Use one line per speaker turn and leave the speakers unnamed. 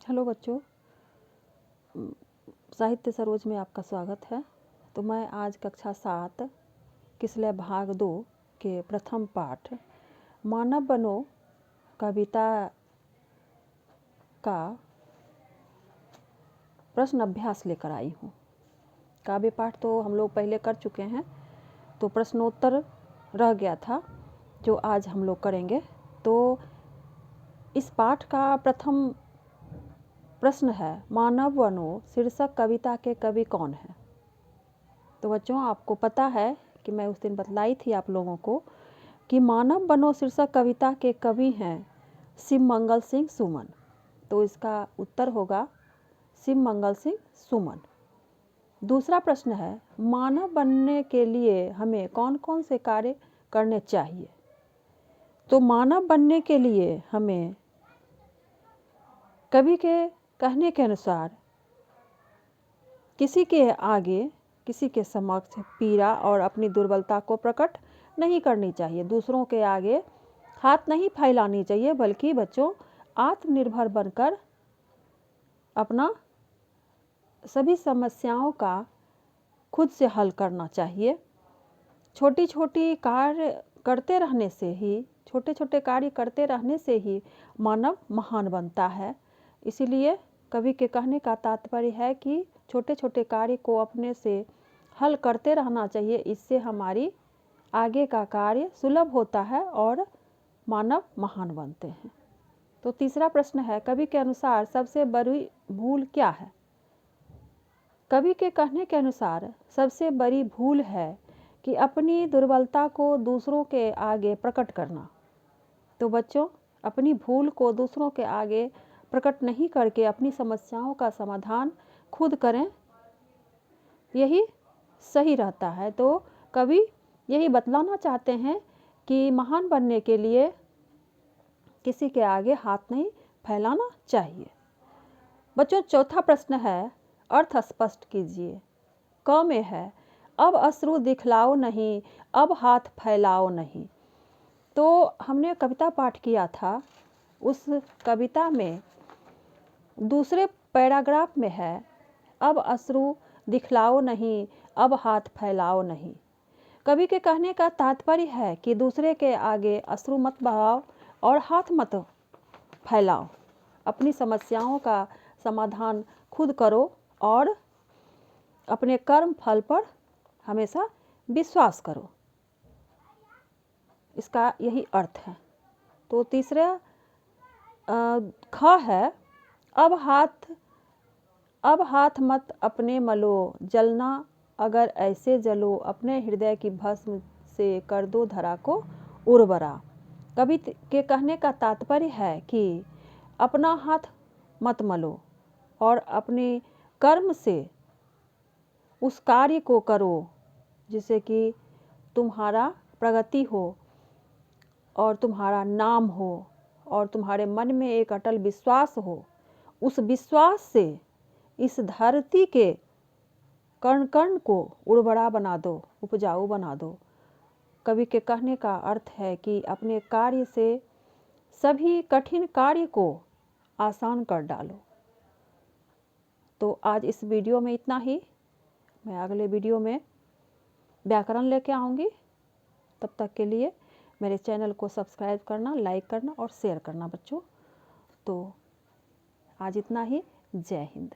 Hello बच्चों, साहित्य सरोज में आपका स्वागत है। तो मैं आज कक्षा 7 किसलय भाग 2 के प्रथम पाठ मानव बनो कविता का प्रश्न अभ्यास लेकर आई हूँ। काव्य पाठ तो हम लोग पहले कर चुके हैं, तो प्रश्नोत्तर रह गया था जो आज हम लोग करेंगे। तो इस पाठ का प्रथम प्रश्न है, मानव बनो शीर्षक कविता के कवि कौन है। तो बच्चों, आपको पता है कि मैं उस दिन बतलाई थी आप लोगों को कि मानव बनो शीर्षक कविता के कवि हैं शिव मंगल सिंह सुमन। तो इसका उत्तर होगा शिव मंगल सिंह सुमन। दूसरा प्रश्न है, मानव बनने के लिए हमें कौन कौन से कार्य करने चाहिए। तो मानव बनने के लिए हमें कवि के कहने के अनुसार किसी के आगे, किसी के समक्ष पीड़ा और अपनी दुर्बलता को प्रकट नहीं करनी चाहिए। दूसरों के आगे हाथ नहीं फैलानी चाहिए, बल्कि बच्चों आत्मनिर्भर बनकर अपना सभी समस्याओं का खुद से हल करना चाहिए। छोटे छोटे कार्य करते रहने से ही मानव महान बनता है। इसीलिए कवि के कहने का तात्पर्य है कि छोटे छोटे कार्य को अपने से हल करते रहना चाहिए। इससे हमारी आगे का कार्य सुलभ होता है और मानव महान बनते हैं। तो तीसरा प्रश्न है, कवि के अनुसार सबसे बड़ी भूल क्या है। कवि के कहने के अनुसार सबसे बड़ी भूल है कि अपनी दुर्बलता को दूसरों के आगे प्रकट करना। तो बच्चों, अपनी भूल को दूसरों के आगे प्रकट नहीं करके अपनी समस्याओं का समाधान खुद करें, यही सही रहता है। तो कवि यही बतलाना चाहते हैं कि महान बनने के लिए किसी के आगे हाथ नहीं फैलाना चाहिए। बच्चों, चौथा प्रश्न है, अर्थ स्पष्ट कीजिए। क में है, अब अश्रु दिखलाओ नहीं, अब हाथ फैलाओ नहीं। तो हमने कविता पाठ किया था, उस कविता में दूसरे पैराग्राफ में है, अब अश्रु दिखलाओ नहीं, अब हाथ फैलाओ नहीं। कवि के कहने का तात्पर्य है कि दूसरे के आगे अश्रु मत बहाओ और हाथ मत फैलाओ। अपनी समस्याओं का समाधान खुद करो और अपने कर्म फल पर हमेशा विश्वास करो। इसका यही अर्थ है। तो तीसरा ख है, अब हाथ मत अपने मलो, जलना अगर ऐसे जलो, अपने हृदय की भस्म से कर दो धरा को उर्वरा। कवि के कहने का तात्पर्य है कि अपना हाथ मत मलो और अपने कर्म से उस कार्य को करो जिससे कि तुम्हारा प्रगति हो और तुम्हारा नाम हो और तुम्हारे मन में एक अटल विश्वास हो। उस विश्वास से इस धरती के कण कण को उर्वरा बना दो, उपजाऊ बना दो। कवि के कहने का अर्थ है कि अपने कार्य से सभी कठिन कार्य को आसान कर डालो। तो आज इस वीडियो में इतना ही। मैं अगले वीडियो में व्याकरण लेके आऊँगी। तब तक के लिए मेरे चैनल को सब्सक्राइब करना, लाइक करना और शेयर करना बच्चों। तो आज इतना ही। जय हिंद।